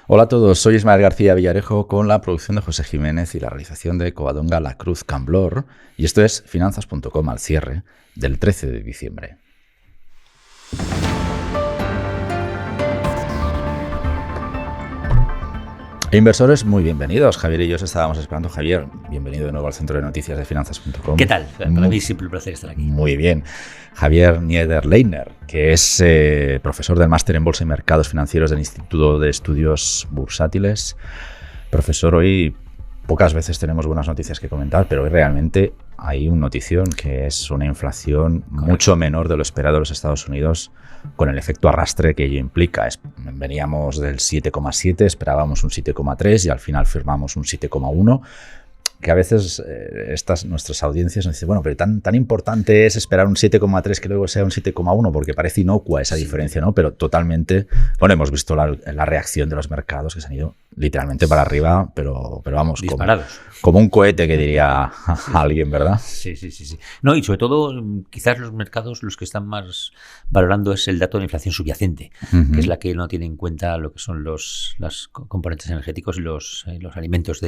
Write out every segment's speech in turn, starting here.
Hola a todos, soy Ismael García Villarejo con la producción de José Jiménez y la realización de Covadonga La Cruz Camblor, y esto es Finanzas.com al cierre del 13 de diciembre. Inversores, muy bienvenidos. Javier y yo os estábamos esperando. Javier, bienvenido de nuevo al Centro de Noticias de Finanzas.com. ¿Qué tal? Para mí siempre un placer estar aquí. Muy bien. Javier Niederleitner, que es profesor del Máster en Bolsa y Mercados Financieros del Instituto de Estudios Bursátiles. Profesor, hoy pocas veces tenemos buenas noticias que comentar, pero hoy realmente hay una notición que es una inflación mucho menor de lo esperado en los Estados Unidos, con el efecto arrastre que ello implica. Veníamos del 7,7, esperábamos un 7,3 y al final firmamos un 7,1, que a veces nuestras audiencias nos dicen, bueno, pero tan importante es esperar un 7,3 que luego sea un 7,1, porque parece inocua esa diferencia, ¿no? Pero totalmente, bueno, hemos visto la reacción de los mercados que se han ido literalmente para arriba, pero vamos, disparados. Como un cohete, que diría alguien, ¿verdad? Sí. No, y sobre todo, quizás los mercados los que están más valorando es el dato de inflación subyacente, que es la que no tiene en cuenta lo que son los componentes energéticos y los alimentos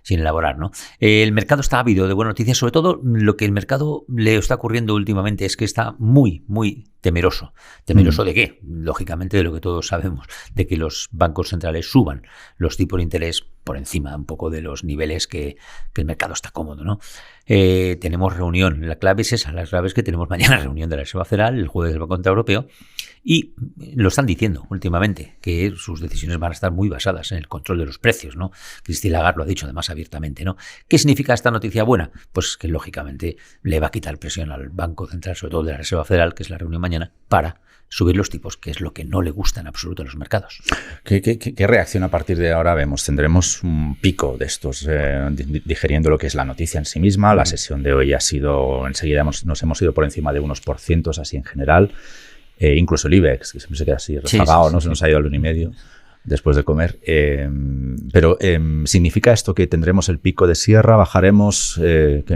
sin elaborar, ¿no? El mercado está ávido de buenas noticias. Sobre todo, lo que el mercado le está ocurriendo últimamente es que está muy, muy temeroso. ¿Temeroso de qué? Lógicamente de lo que todos sabemos, de que los bancos centrales suban los tipos de interés por encima un poco de los niveles que el mercado está cómodo, ¿no? Tenemos reunión, la clave es esa, la clave es que tenemos mañana reunión de la Reserva Federal, el jueves del Banco Central Europeo, y lo están diciendo últimamente, que sus decisiones van a estar muy basadas en el control de los precios, ¿no? Christine Lagarde lo ha dicho además abiertamente, ¿no? ¿Qué significa esta noticia buena? Pues que lógicamente le va a quitar presión al Banco Central, sobre todo de la Reserva Federal, que es la reunión mañana, para subir los tipos, que es lo que no le gusta en absoluto a los mercados. ¿Qué reacción a partir de ahora vemos? ¿Tendremos un pico de estos digeriendo lo que es la noticia en sí misma? La sesión de hoy ha sido, enseguida nos hemos ido por encima de unos porcientos así en general. Incluso el IBEX, que siempre se queda así rezagado, ¿no? Se nos ha ido al 1,5 después de comer. Pero ¿significa esto que tendremos el pico de sierra? ¿Bajaremos?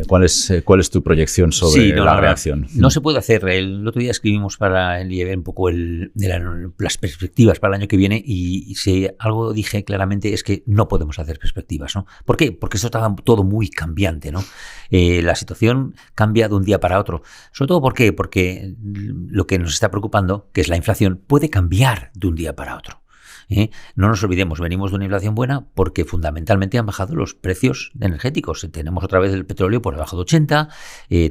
¿Cuál es tu proyección sobre la reacción? No se puede hacer. El otro día escribimos para el IEB un poco las perspectivas para el año que viene, y si algo dije claramente es que no podemos hacer perspectivas, ¿no? ¿Por qué? Porque esto está todo muy cambiante, ¿no? La situación cambia de un día para otro. Sobre todo, ¿por qué? Porque lo que nos está preocupando, que es la inflación, puede cambiar de un día para otro. No nos olvidemos, venimos de una inflación buena porque fundamentalmente han bajado los precios energéticos. Tenemos otra vez el petróleo por debajo de 80,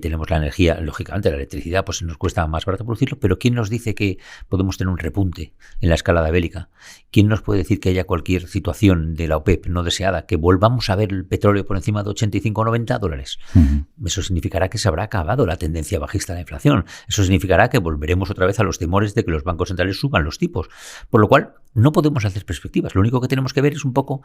tenemos la energía, lógicamente la electricidad pues nos cuesta más barato producirlo, pero ¿quién nos dice que podemos tener un repunte en la escalada bélica? ¿Quién nos puede decir que haya cualquier situación de la OPEP no deseada, que volvamos a ver el petróleo por encima de 85 o 90 dólares? Eso significará que se habrá acabado la tendencia bajista de la inflación. Eso significará que volveremos otra vez a los temores de que los bancos centrales suban los tipos. Por lo cual, no podemos hacer perspectivas. Lo único que tenemos que ver es un poco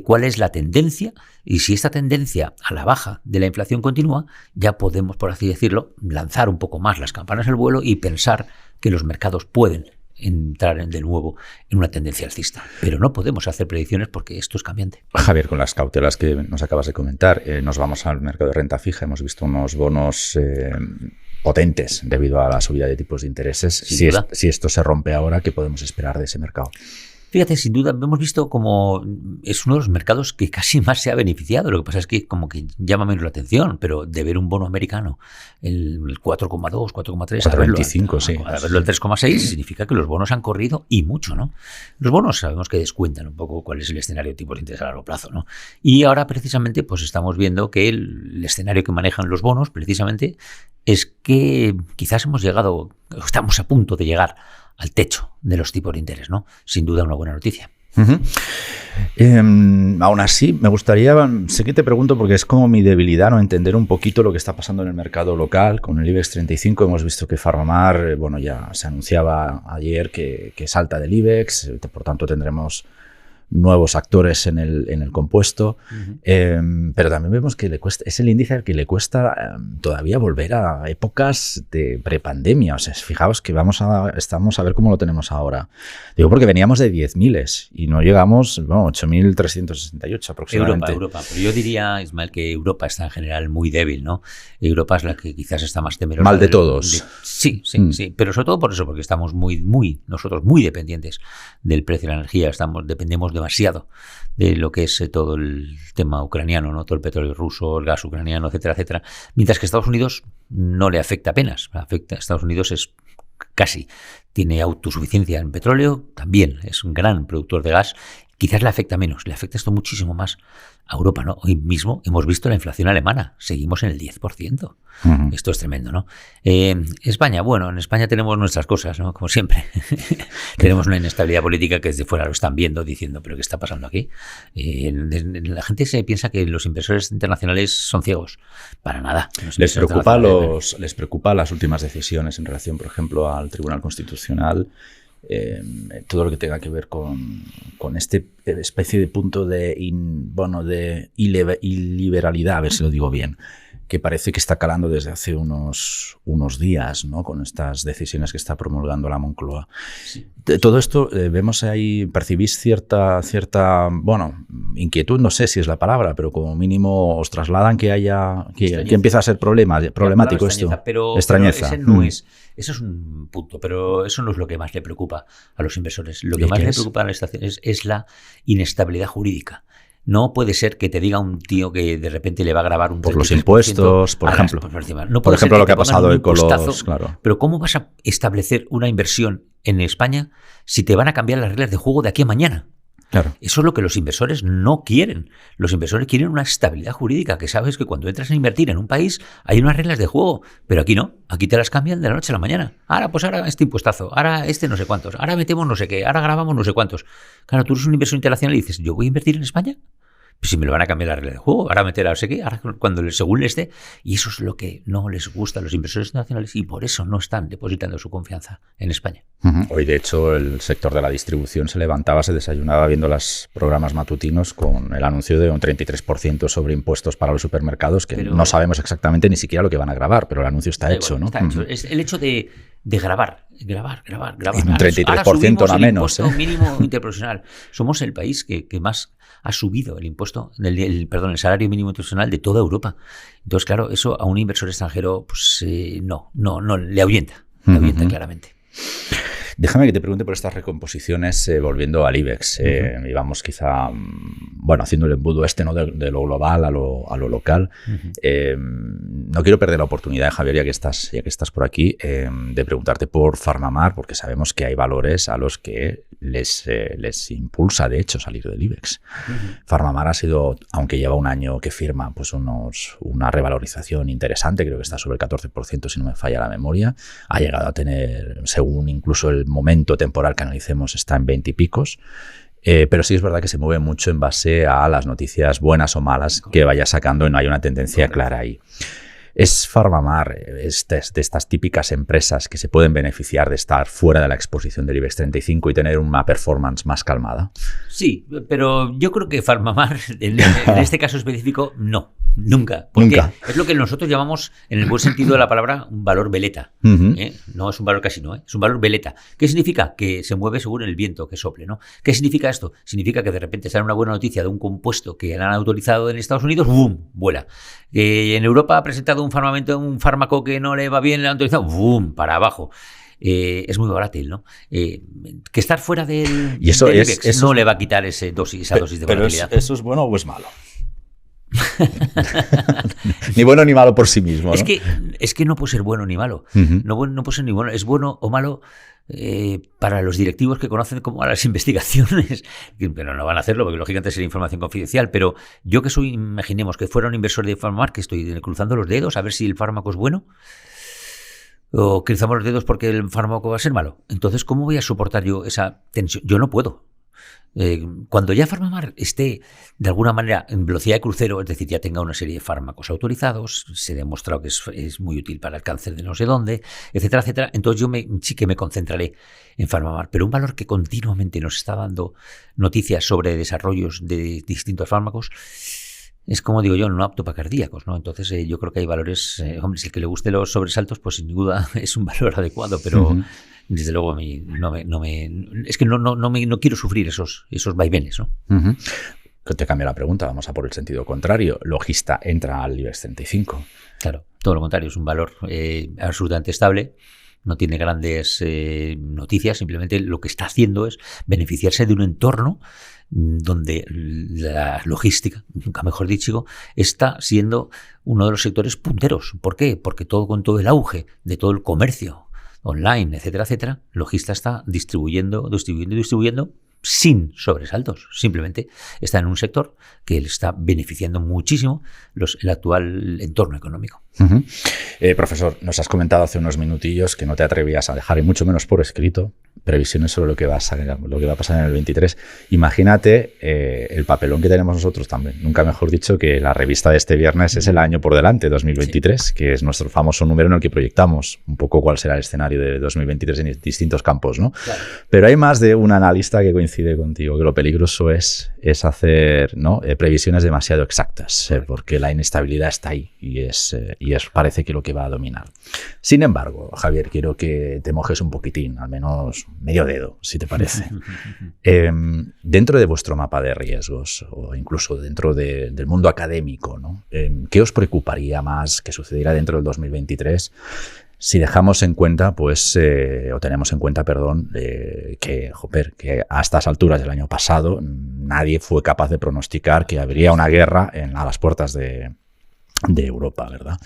cuál es la tendencia, y si esta tendencia a la baja de la inflación continúa, ya podemos, por así decirlo, lanzar un poco más las campanas al vuelo y pensar que los mercados pueden entrar de nuevo en una tendencia alcista. Pero no podemos hacer predicciones porque esto es cambiante. Javier, con las cautelas que nos acabas de comentar, nos vamos al mercado de renta fija. Hemos visto unos bonos potentes debido a la subida de tipos de intereses. Si esto se rompe ahora, ¿qué podemos esperar de ese mercado? Fíjate, sin duda, hemos visto como es uno de los mercados que casi más se ha beneficiado. Lo que pasa es que como que llama menos la atención, pero de ver un bono americano, el 4,2, 4,3, 4,25, sí. A verlo el 3,6, significa que los bonos han corrido y mucho, ¿no? Los bonos sabemos que descuentan un poco cuál es el escenario de tipos de interés a largo plazo, ¿no? Y ahora precisamente pues estamos viendo que el escenario que manejan los bonos precisamente es que quizás estamos a punto de llegar al techo de los tipos de interés, ¿no? Sin duda una buena noticia. Aún así, me gustaría, sé que te pregunto porque es como mi debilidad, ¿no? Entender un poquito lo que está pasando en el mercado local. Con el IBEX 35 hemos visto que Farmamar, ya se anunciaba ayer que salta del IBEX, por tanto tendremos nuevos actores en el compuesto, pero también vemos que es el índice al que le cuesta todavía volver a épocas de prepandemia. O sea, fijaos que estamos a ver cómo lo tenemos ahora. Digo porque veníamos de 10.000 y no llegamos, 8.368 aproximadamente. Europa. Pero yo diría, Ismael, que Europa está en general muy débil, ¿no? Europa es la que quizás está más temerosa. Mal de todos. Sí, pero sobre todo por eso, porque estamos nosotros muy dependientes del precio de la energía. Dependemos de demasiado de lo que es todo el tema ucraniano, ¿no? Todo el petróleo ruso, el gas ucraniano, etcétera, etcétera. Mientras que a Estados Unidos no le afecta apenas. Estados Unidos es casi, tiene autosuficiencia en petróleo, también es un gran productor de gas. Quizás le afecta menos, le afecta esto muchísimo más a Europa, ¿no? Hoy mismo hemos visto la inflación alemana, seguimos en el 10%. Esto es tremendo, ¿no? España, bueno, en España tenemos nuestras cosas, ¿no? Como siempre. Tenemos una inestabilidad política que desde fuera lo están viendo, diciendo, ¿pero qué está pasando aquí? La gente se piensa que los inversores internacionales son ciegos. Para nada. ¿Les preocupa las últimas decisiones en relación, por ejemplo, al Tribunal Constitucional? Todo lo que tenga que ver con este especie de punto de iliberalidad, a ver si lo digo bien, que parece que está calando desde hace unos días, ¿no? Con estas decisiones que está promulgando la Moncloa. Sí. Todo esto, vemos ahí, percibís cierta, inquietud, no sé si es la palabra, pero como mínimo os trasladan que empieza a ser problemático esto. Pero ese no es. Eso es un punto, pero eso no es lo que más le preocupa a los inversores. Lo que más le preocupa a las estaciones es la inestabilidad jurídica. No puede ser que te diga un tío que de repente le va a grabar un 33%. Por los impuestos, por ejemplo. No por ejemplo, lo que ha pasado con los... Claro. Pero ¿cómo vas a establecer una inversión en España si te van a cambiar las reglas de juego de aquí a mañana? Claro. Eso es lo que los inversores no quieren. Los inversores quieren una estabilidad jurídica, que sabes que cuando entras a invertir en un país hay unas reglas de juego, pero aquí no. Aquí te las cambian de la noche a la mañana. Ahora este impuestazo, ahora no sé cuántos, ahora metemos no sé qué, ahora grabamos no sé cuántos. Claro, tú eres un inversor internacional y dices, ¿yo voy a invertir en España? Pues si me lo van a cambiar la regla de juego, ahora meter a no sé qué, ahora cuando según les dé. Y eso es lo que no les gusta a los inversores nacionales y por eso no están depositando su confianza en España. Hoy, de hecho, el sector de la distribución se desayunaba viendo los programas matutinos con el anuncio de un 33% sobre impuestos para los supermercados, que no sabemos exactamente ni siquiera lo que van a grabar, pero el anuncio está hecho, ¿no? Está hecho. Es el hecho de grabar. Y un 33% no menos. El mínimo interprofesional. Somos el país que más ha subido el impuesto, el salario mínimo interprofesional de toda Europa. Entonces, claro, eso a un inversor extranjero, pues no le ahuyenta claramente. Déjame que te pregunte por estas recomposiciones, volviendo al IBEX, y vamos quizá, haciendo el embudo ¿no? de lo global a lo local. No quiero perder la oportunidad, Javier, ya que estás por aquí, de preguntarte por PharmaMar, porque sabemos que hay valores a los que les impulsa, de hecho, salir del IBEX. PharmaMar ha sido, aunque lleva un año que firma, pues una revalorización interesante, creo que está sobre el 14%, si no me falla la memoria. Ha llegado a tener, según incluso el momento temporal que analicemos, está en 20 y picos. Pero sí es verdad que se mueve mucho en base a las noticias buenas o malas que vaya sacando y no hay una tendencia clara ahí. ¿Es PharmaMar de estas típicas empresas que se pueden beneficiar de estar fuera de la exposición del IBEX 35 y tener una performance más calmada? Sí, pero yo creo que PharmaMar, en este caso específico, no. Nunca. Porque es lo que nosotros llamamos, en el buen sentido de la palabra, un valor veleta. No es un valor casino, es un valor veleta. ¿Qué significa? Que se mueve según el viento que sople, ¿no? ¿Qué significa esto? Significa que de repente sale una buena noticia de un compuesto que han autorizado en Estados Unidos, ¡boom!, vuela. En Europa ha presentado un fármaco que no le va bien, le han autorizado, ¡boom!, para abajo. Es muy volátil, ¿no? Que estar fuera del IBEX no le va a quitar esa dosis de volatilidad. Pero ¿eso es bueno o es malo? Ni bueno ni malo por sí mismo, ¿no? Es que no puede ser bueno ni malo. No puede ser ni bueno. Es bueno o malo para los directivos que conocen como a las investigaciones, pero no van a hacerlo porque lógicamente sería información confidencial. Pero yo que imaginemos que fuera un inversor de PharmaMar, que estoy cruzando los dedos a ver si el fármaco es bueno, o cruzamos los dedos porque el fármaco va a ser malo. Entonces, ¿cómo voy a soportar yo esa tensión? Yo no puedo. Cuando ya PharmaMar esté de alguna manera en velocidad de crucero, es decir, ya tenga una serie de fármacos autorizados, se ha demostrado que es muy útil para el cáncer de no sé dónde, etcétera, etcétera, entonces yo sí que me concentraré en PharmaMar. Pero un valor que continuamente nos está dando noticias sobre desarrollos de distintos fármacos es, como digo yo, no apto para cardíacos, ¿no? Entonces yo creo que hay valores, hombre, si el que le guste los sobresaltos, pues sin duda es un valor adecuado, pero desde luego no quiero sufrir esos vaivenes, ¿no? Te cambio la pregunta, vamos a por el sentido contrario. Logista entra al IBEX 35. Claro, todo lo contrario, es un valor absolutamente estable. No tiene grandes noticias, simplemente lo que está haciendo es beneficiarse de un entorno donde la logística, nunca mejor dicho, está siendo uno de los sectores punteros. ¿Por qué? Porque con todo el auge de todo el comercio online, etcétera, etcétera, Logista está distribuyendo sin sobresaltos. Simplemente está en un sector que le está beneficiando muchísimo el actual entorno económico. Uh-huh. Profesor, nos has comentado hace unos minutillos que no te atrevías a dejar, y mucho menos por escrito, previsiones sobre lo que va a pasar en el 23. Imagínate el papelón que tenemos nosotros también. Nunca mejor dicho que la revista de este viernes es el año por delante, 2023, sí, que es nuestro famoso número en el que proyectamos un poco cuál será el escenario de 2023 en distintos campos, ¿no? Claro. Pero hay más de un analista que coincide contigo, que lo peligroso es hacer, ¿no?, previsiones demasiado exactas, porque la inestabilidad está ahí y parece que lo que va a dominar. Sin embargo, Javier, quiero que te mojes un poquitín, al menos medio dedo, si te parece. Dentro de vuestro mapa de riesgos, o incluso dentro del mundo académico, ¿no?, ¿qué os preocuparía más que sucediera dentro del 2023? Si dejamos en cuenta, tenemos en cuenta, que a estas alturas del año pasado nadie fue capaz de pronosticar que habría una guerra a las puertas de Europa, ¿verdad?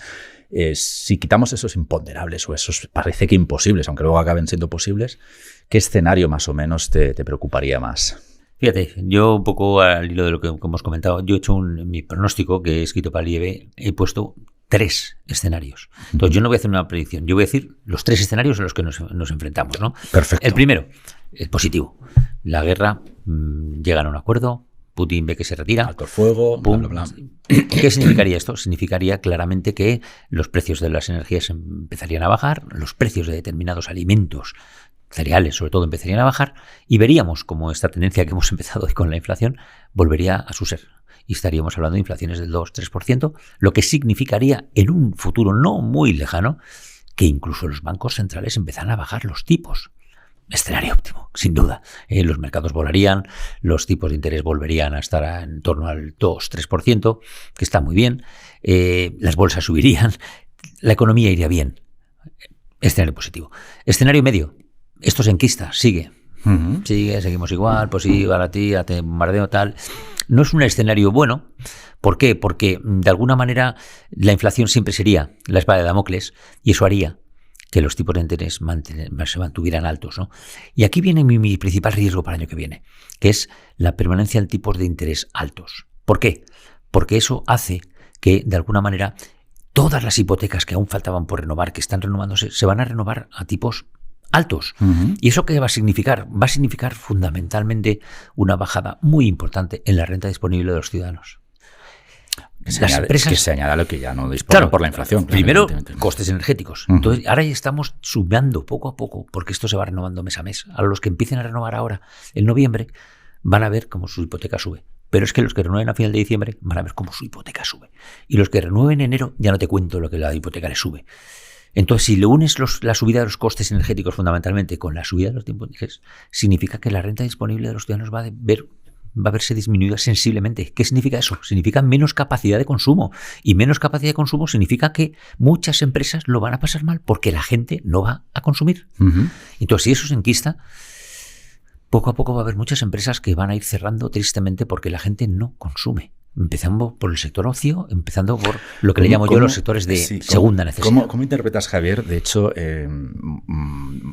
Si quitamos esos imponderables o esos parece que imposibles, aunque luego acaben siendo posibles, ¿qué escenario más o menos te preocuparía más? Fíjate, yo un poco al hilo de lo que hemos comentado, yo he hecho mi pronóstico que he escrito para el IEB, he puesto 3 escenarios. Entonces yo no voy a hacer una predicción, yo voy a decir los 3 escenarios en los que nos enfrentamos, ¿no? Perfecto. El primero, el positivo. La guerra, llegan a un acuerdo, Putin ve que se retira. Alto el fuego, pum, bla, bla, bla. ¿Qué significaría esto? Significaría claramente que los precios de las energías empezarían a bajar, los precios de determinados alimentos, cereales sobre todo, empezarían a bajar, y veríamos como esta tendencia que hemos empezado hoy con la inflación volvería a su ser. Y estaríamos hablando de inflaciones del 2-3%, lo que significaría en un futuro no muy lejano que incluso los bancos centrales empezaran a bajar los tipos. Escenario óptimo, sin duda. Los mercados volarían, los tipos de interés volverían a estar en torno al 2-3%, que está muy bien, las bolsas subirían, la economía iría bien. Escenario positivo. Escenario medio. Esto se enquista, sigue. Uh-huh. Sigue, seguimos igual, pues sí, baratía, bombardeo, tal. No es un escenario bueno. ¿Por qué? Porque de alguna manera la inflación siempre sería la espada de Damocles y eso haría que los tipos de interés se mantuvieran altos, ¿no? Y aquí viene mi principal riesgo para el año que viene, que es la permanencia en tipos de interés altos. ¿Por qué? Porque eso hace que, de alguna manera, todas las hipotecas que aún faltaban por renovar, que están renovándose, se van a renovar a tipos altos. Uh-huh. ¿Y eso qué va a significar? Va a significar fundamentalmente una bajada muy importante en la renta disponible de los ciudadanos. Que se añada lo que ya no dispone, claro, por la inflación. Primero, costes energéticos. Uh-huh. Entonces, ahora ya estamos sumando poco a poco, porque esto se va renovando mes a mes. A los que empiecen a renovar ahora, en noviembre, van a ver cómo su hipoteca sube. Pero es que los que renueven a final de diciembre van a ver cómo su hipoteca sube. Y los que renueven en enero, ya no te cuento lo que la hipoteca le sube. Entonces, si le unes la subida de los costes energéticos fundamentalmente con la subida de los tipos de interés, significa que la renta disponible de los ciudadanos va a verse disminuida sensiblemente. ¿Qué significa eso? Significa menos capacidad de consumo. Y menos capacidad de consumo significa que muchas empresas lo van a pasar mal porque la gente no va a consumir. Uh-huh. Entonces, si eso se enquista, poco a poco va a haber muchas empresas que van a ir cerrando tristemente porque la gente no consume. Empezando por el sector ocio, empezando por lo que le llamo yo los sectores de segunda necesidad. ¿Cómo interpretas, Javier? De hecho,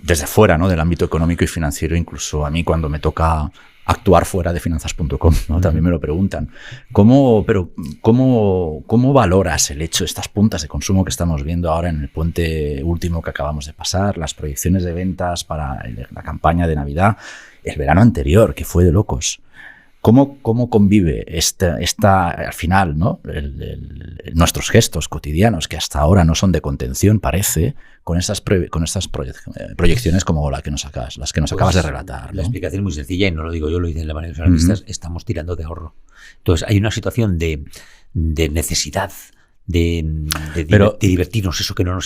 desde fuera, ¿no?, del ámbito económico y financiero, incluso a mí cuando me toca actuar fuera de finanzas.com, ¿no?, también me lo preguntan. ¿Cómo valoras el hecho, estas puntas de consumo que estamos viendo ahora en el puente último que acabamos de pasar, las proyecciones de ventas para la campaña de Navidad, el verano anterior, que fue de locos? ¿Cómo convive esta al final, ¿no?, nuestros gestos cotidianos, que hasta ahora no son de contención, parece, con estas proyecciones como las que nos acabas de relatar, ¿no? La explicación es muy sencilla y no lo digo yo, lo dicen la mayoría de los analistas. Uh-huh. Estamos tirando de ahorro. Entonces hay una situación de necesidad de divertirnos, eso que no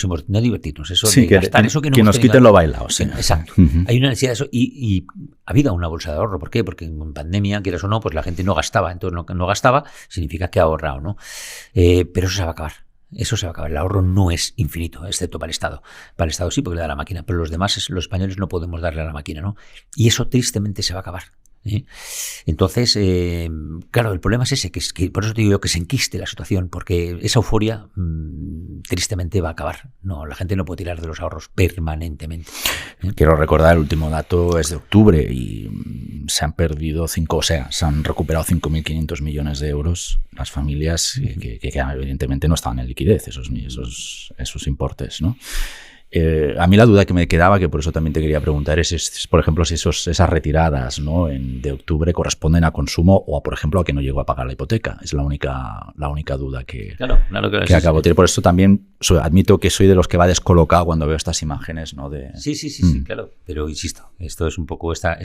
divertirnos, eso sí, de gastar, eso que no que nos quiten lo bailado. Sí. Exacto. Uh-huh. Hay una necesidad de eso y ha habido una bolsa de ahorro. ¿Por qué? Porque en pandemia, quieras o no, pues la gente no gastaba. Entonces no gastaba significa que ha ahorrado, ¿no? Pero eso se va a acabar. Eso se va a acabar. El ahorro no es infinito, excepto para el Estado. Para el Estado sí, porque le da la máquina, pero los demás, los españoles, no podemos darle a la máquina, ¿no? Y eso tristemente se va a acabar. Entonces, claro, el problema es ese, que por eso te digo yo que se enquiste la situación, porque esa euforia tristemente va a acabar. No, la gente no puede tirar de los ahorros permanentemente. Quiero recordar, el último dato es de octubre y se han recuperado 5.500 millones de euros las familias que evidentemente no estaban en liquidez, esos importes, ¿no? A mí la duda que me quedaba, que por eso también te quería preguntar, es por ejemplo, si esas retiradas, ¿no?, de octubre corresponden a consumo o, por ejemplo, a que no llegó a pagar la hipoteca. Es la única duda que acabo de tener. Por eso también admito que soy de los que va descolocado cuando veo estas imágenes, ¿no? Sí, claro. Pero insisto, esto es un poco esta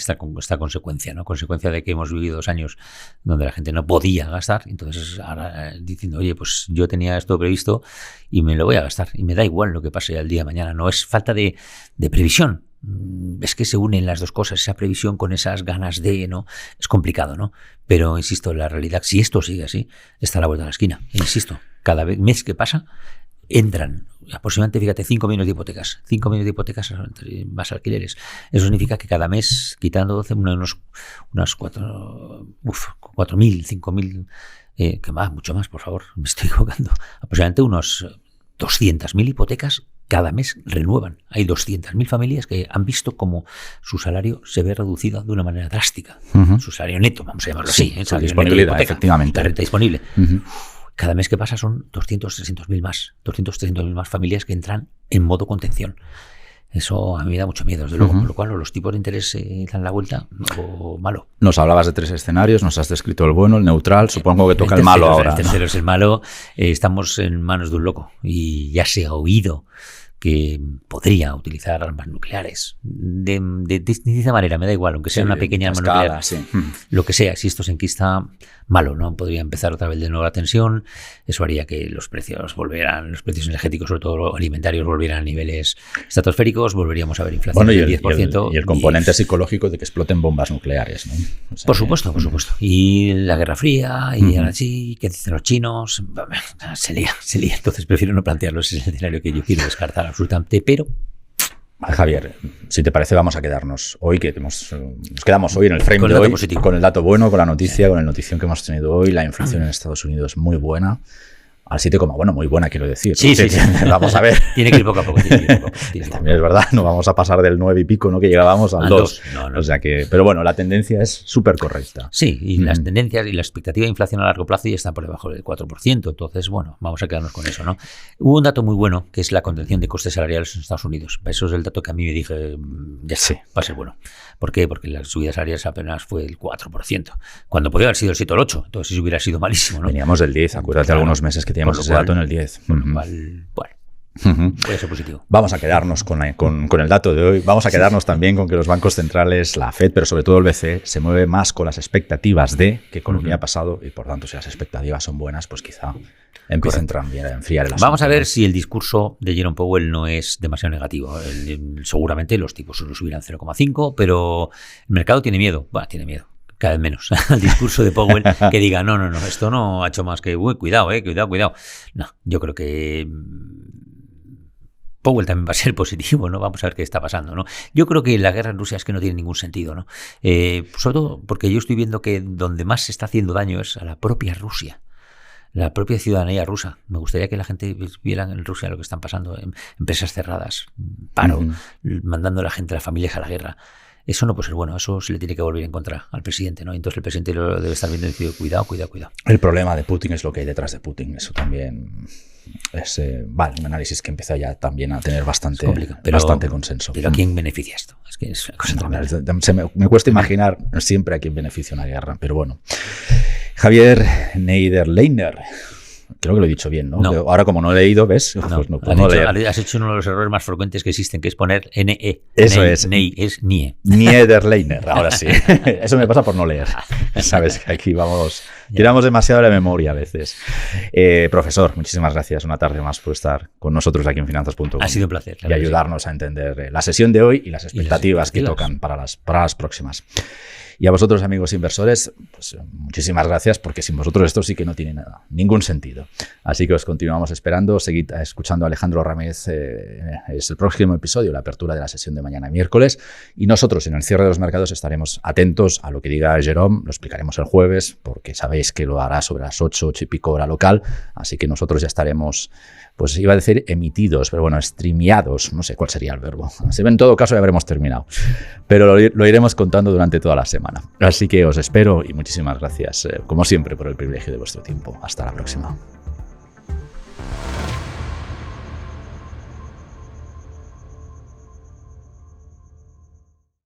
consecuencia, ¿no? Consecuencia de que hemos vivido 2 años donde la gente no podía gastar. Entonces, ahora diciendo, oye, pues yo tenía esto previsto y me lo voy a gastar. Y me da igual lo que pase al día de mañana. No es falta de previsión. Es que se unen las dos cosas, esa previsión con esas ganas de, ¿no? Es complicado, ¿no? Pero, insisto, la realidad, si esto sigue así, está a la vuelta de la esquina. Insisto, cada mes que pasa, entran aproximadamente, fíjate, 5 millones de hipotecas. 5 millones de hipotecas más alquileres. Eso significa que cada mes, quitando 12, unas 4.000, 5.000, que más, mucho más, por favor, me estoy equivocando. Aproximadamente unos 200.000 hipotecas cada mes renuevan. Hay 200.000 familias que han visto cómo su salario se ve reducido de una manera drástica. Su salario neto, vamos a llamarlo así. Su disponibilidad, efectivamente. La renta disponible. Cada mes que pasa son 300.000 más familias que entran en modo contención. Eso a mí me da mucho miedo, desde luego, por lo cual los tipos de interés dan la vuelta o malo. Nos hablabas de 3 escenarios, nos has descrito el bueno, el neutral, supongo que toca el malo ahora. El tercero es el malo. Estamos en manos de un loco y ya se ha oído que podría utilizar armas nucleares. De esa manera, me da igual, aunque sea una pequeña arma nuclear. Sí. Lo que sea, si esto se enquista, malo, ¿no? Podría empezar otra vez de nuevo la tensión. Eso haría que los precios energéticos, sobre todo alimentarios, volvieran a niveles estratosféricos, volveríamos a ver inflación del 10%. Y el componente psicológico de que exploten bombas nucleares, ¿no? O sea, por supuesto. Y la Guerra Fría, y ahora sí, ¿qué dicen los chinos? Se lía. Entonces prefiero no plantearlo, ese es el escenario que yo quiero descartar absolutamente, pero... Javier, si te parece, vamos a quedarnos hoy, nos quedamos hoy en el frame de hoy, positivo, con el dato bueno, con la noticia, con la notición que hemos tenido hoy. La inflación en Estados Unidos muy buena. Al 7, muy buena, quiero decir. Sí. Vamos a ver. Tiene que ir poco a poco. También es verdad, no vamos a pasar del 9 y pico, ¿no?, que llegábamos al 2. No. O sea que, pero bueno, la tendencia es súper correcta. Sí, y las tendencias y la expectativa de inflación a largo plazo ya está por debajo del 4%. Entonces, bueno, vamos a quedarnos con eso, ¿no? Hubo un dato muy bueno, que es la contención de costes salariales en Estados Unidos. Eso es el dato que a mí me dije, ya sí, va a ser bueno. ¿Por qué? Porque las subidas salariales apenas fue el 4%, cuando podría haber sido el 7 o el 8. Entonces, eso hubiera sido malísimo, ¿no? Veníamos del 10, acuérdate, algunos meses que teníamos ese dato en el 10. Puede ser positivo. Vamos a quedarnos con el dato de hoy. Vamos a quedarnos también con que los bancos centrales, la FED, pero sobre todo el BCE, se mueve más con las expectativas de que con lo que ha pasado, y por tanto, si las expectativas son buenas, pues quizá empiecen también a enfriar el asunto. Vamos a ver si el discurso de Jerome Powell no es demasiado negativo. Seguramente los tipos solo subirán 0,5, pero el mercado tiene miedo. Tiene miedo. Cada vez menos al discurso de Powell, que diga, no, esto no ha hecho más que, cuidado. No, yo creo que Powell también va a ser positivo, ¿no? Vamos a ver qué está pasando, ¿no? Yo creo que la guerra en Rusia es que no tiene ningún sentido, ¿no? Sobre todo porque yo estoy viendo que donde más se está haciendo daño es a la propia Rusia. La propia ciudadanía rusa. Me gustaría que la gente viera en Rusia lo que están pasando, empresas cerradas, paro, mandando a la gente, a las familias a la guerra. Eso no puede ser bueno, eso se le tiene que volver en contra al presidente, ¿no? Entonces el presidente lo debe estar viendo y decir, cuidado. El problema de Putin es lo que hay detrás de Putin. Eso también es un análisis que empieza ya también a tener bastante consenso. Pero ¿a quién beneficia esto? Es que es una cosa tremenda. Me cuesta imaginar siempre a quién beneficia una guerra, pero bueno. Javier Niederleiner. Creo que lo he dicho bien, ¿no? No. Ahora, como no he leído, ¿ves? Pues no puedo leer. Has hecho uno de los errores más frecuentes que existen, que es poner NE. Eso es. NEI es NIE. Niederleiner, ahora sí. Eso me pasa por no leer. Sabes que aquí tiramos demasiado de la memoria a veces. Profesor, muchísimas gracias una tarde más por estar con nosotros aquí en Finanzas.com. Ha sido un placer. Y ayudarnos a entender la sesión de hoy y las expectativas que tocan para las próximas. Y a vosotros, amigos inversores, pues muchísimas gracias, porque sin vosotros esto sí que no tiene ningún sentido. Así que os continuamos esperando. Seguid escuchando a Alejandro Ramírez. Es el próximo episodio, la apertura de la sesión de mañana miércoles. Y nosotros en el cierre de los mercados estaremos atentos a lo que diga Jerome. Lo explicaremos el jueves, porque sabéis que lo hará sobre las 8 y pico hora local. Así que nosotros ya estaremos, pues iba a decir emitidos, pero bueno, streameados. No sé cuál sería el verbo. En todo caso ya habremos terminado. Pero lo iremos contando durante toda la semana. Así que os espero y muchísimas gracias, como siempre, por el privilegio de vuestro tiempo. Hasta la próxima.